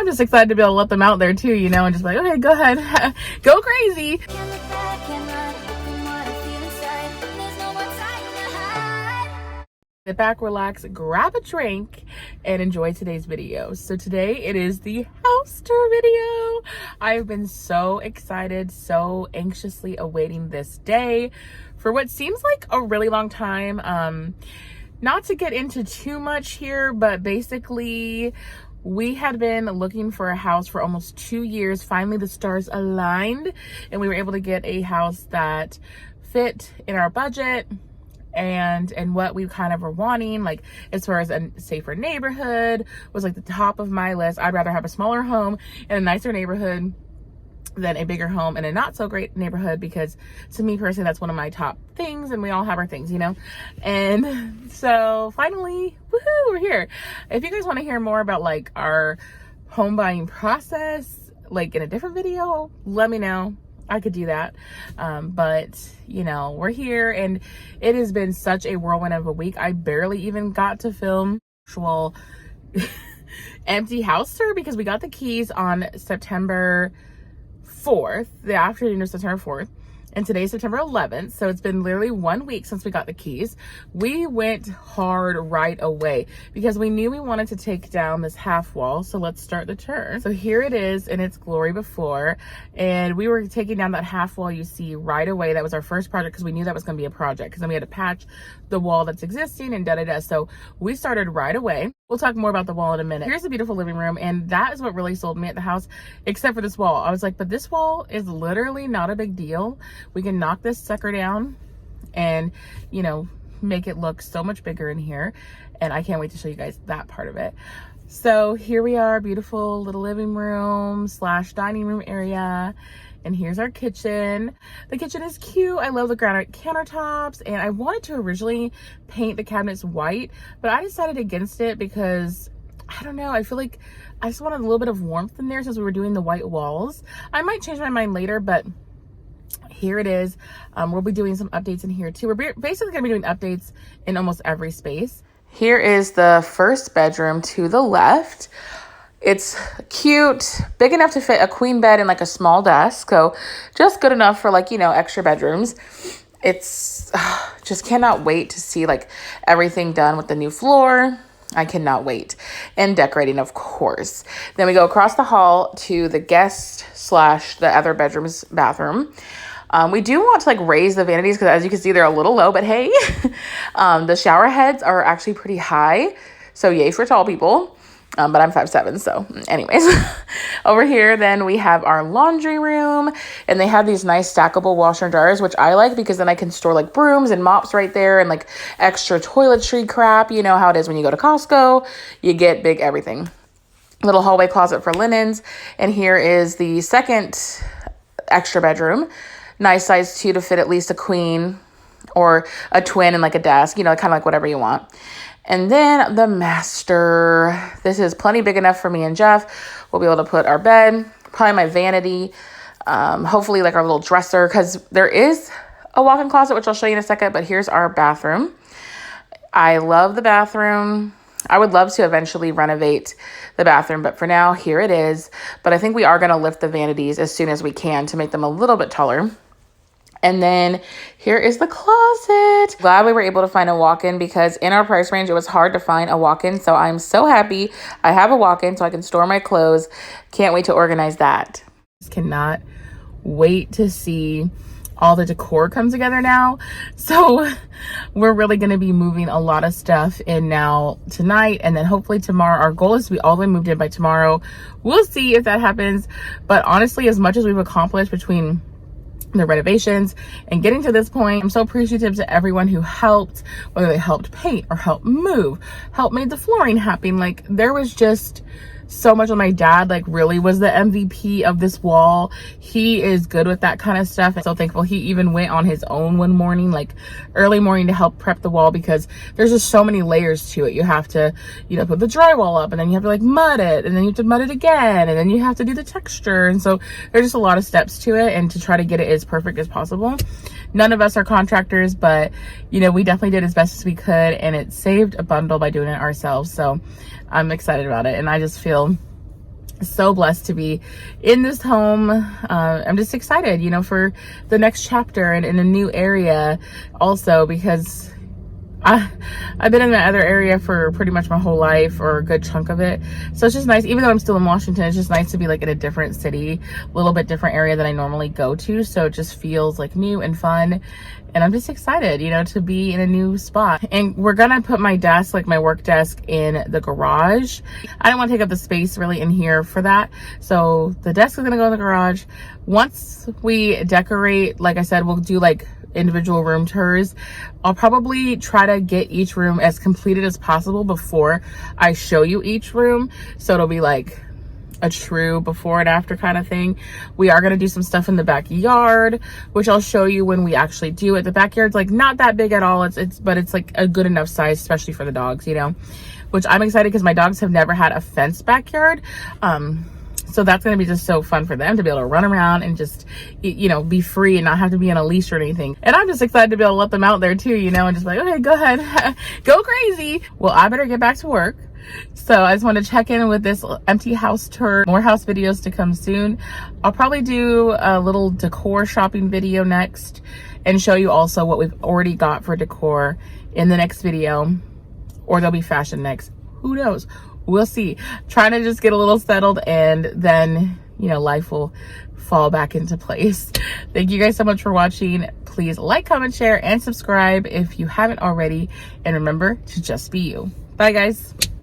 just excited to be able to let them out there too, you know, and just like, okay, go ahead, go crazy. Sit back, relax, grab a drink, and enjoy today's video. So today it is the house tour video. I've been so excited, so anxiously awaiting this day for what seems like a really long time. Not to get into too much here, but basically we had been looking for a house for almost 2 years. Finally, the stars aligned and we were able to get a house that fit in our budget and what we kind of were wanting, like as far as a safer neighborhood was like the top of my list. I'd rather have a smaller home in a nicer neighborhood than a bigger home in a not so great neighborhood, because to me personally, that's one of my top things, and we all have our things, you know? And so finally, woohoo, we're here. If you guys want to hear more about like our home buying process, like in a different video, let me know. I could do that. But you know, we're here and it has been such a whirlwind of a week. I barely even got to film actual empty house tour because we got the keys on September 4th, the afternoon of September 4th. And today's September 11th, so it's been literally 1 week since we got the keys. We went hard right away because we knew we wanted to take down this half wall. So let's start the tour. So here it is in its glory before, and we were taking down that half wall you see right away. That was our first project because we knew that was going to be a project, because then we had to patch the wall that's existing and da-da-da. So we started right away. We'll talk more about the wall in a minute. Here's a beautiful living room, and that is what really sold me at the house, except for this wall. I was like, but this wall is literally not a big deal. We can knock this sucker down and, you know, make it look so much bigger in here. And I can't wait to show you guys that part of it. So here we are, beautiful little living room / dining room area. And here's our kitchen. The kitchen is cute. I love the granite countertops, and I wanted to originally paint the cabinets white, but I decided against it because I don't know, I feel like I just wanted a little bit of warmth in there since we were doing the white walls. I might change my mind later, but here it is. We'll be doing some updates in here too. We're basically gonna be doing updates in almost every space. Here is the first bedroom to the left. It's cute, big enough to fit a queen bed and like a small desk. So just good enough for like, you know, extra bedrooms. It's just cannot wait to see like everything done with the new floor. I cannot wait. And decorating, of course. Then we go across the hall to the guest / the other bedroom's bathroom. We do want to like raise the vanities because as you can see, they're a little low, but hey, the shower heads are actually pretty high. So yay for tall people. But I'm 5'7", so anyways. Over here, then we have our laundry room, and they have these nice stackable washer and dryers, which I like because then I can store like brooms and mops right there and like extra toiletry crap. You know how it is when you go to Costco, you get big everything. Little hallway closet for linens. And here is the second extra bedroom. Nice size too, to fit at least a queen or a twin and like a desk, you know, kind of like whatever you want. And then the master. This is plenty big enough for me and Jeff. We'll be able to put our bed, probably my vanity, hopefully like our little dresser, because there is a walk-in closet, which I'll show you in a second, but here's our bathroom. I love the bathroom. I would love to eventually renovate the bathroom, but for now, here it is. But I think we are going to lift the vanities as soon as we can to make them a little bit taller. And then here is the closet. Glad we were able to find a walk-in because in our price range, it was hard to find a walk-in. So I'm so happy I have a walk-in so I can store my clothes. Can't wait to organize that. Just cannot wait to see all the decor come together now. So we're really going to be moving a lot of stuff in now tonight, and then hopefully tomorrow. Our goal is to be all the way moved in by tomorrow. We'll see if that happens. But honestly, as much as we've accomplished between the renovations and getting to this point, I'm so appreciative to everyone who helped, whether they helped paint or helped move, helped made the flooring happen. Like there was just so much of my dad, like really was the MVP of this wall. He is good with that kind of stuff. I'm so thankful he even went on his own one morning, like early morning, to help prep the wall because there's just so many layers to it. You have to, you know, put the drywall up, and then you have to like mud it, and then you have to mud it again, and then you have to do the texture. And so there's just a lot of steps to it, and to try to get it as perfect as possible. None of us are contractors, but you know, we definitely did as best as we could, and it saved a bundle by doing it ourselves. So I'm excited about it, and I just feel So blessed to be in this home. I'm just excited, you know, for the next chapter and in a new area also, because I've been in that other area for pretty much my whole life, or a good chunk of it. So it's just nice, even though I'm still in Washington, it's just nice to be like in a different city, a little bit different area than I normally go to. So it just feels like new and fun. And I'm just excited, you know, to be in a new spot. And we're gonna put my desk, like my work desk, in the garage. I don't want to take up the space really in here for that. So the desk is gonna go in the garage. Once we decorate, like I said, we'll do like individual room tours. I'll probably try to get each room as completed as possible before I show you each room. So it'll be like a true before and after kind of thing. We are going to do some stuff in the backyard, which I'll show you when we actually do it. The backyard's like not that big at all. But it's like a good enough size, especially for the dogs, you know, which I'm excited because my dogs have never had a fenced backyard. So that's going to be just so fun for them to be able to run around and just, you know, be free and not have to be on a leash or anything. And I'm just excited to be able to let them out there too, you know, and just like, okay, go ahead, go crazy. Well, I better get back to work. So I just want to check in with this empty house tour. More house videos to come soon. I'll probably do a little decor shopping video next and show you also what we've already got for decor in the next video, or there'll be fashion next. Who knows? We'll see. Trying to just get a little settled, and then, you know, life will fall back into place. Thank you guys so much for watching. Please like, comment, share, and subscribe if you haven't already. And remember to just be you. Bye, guys.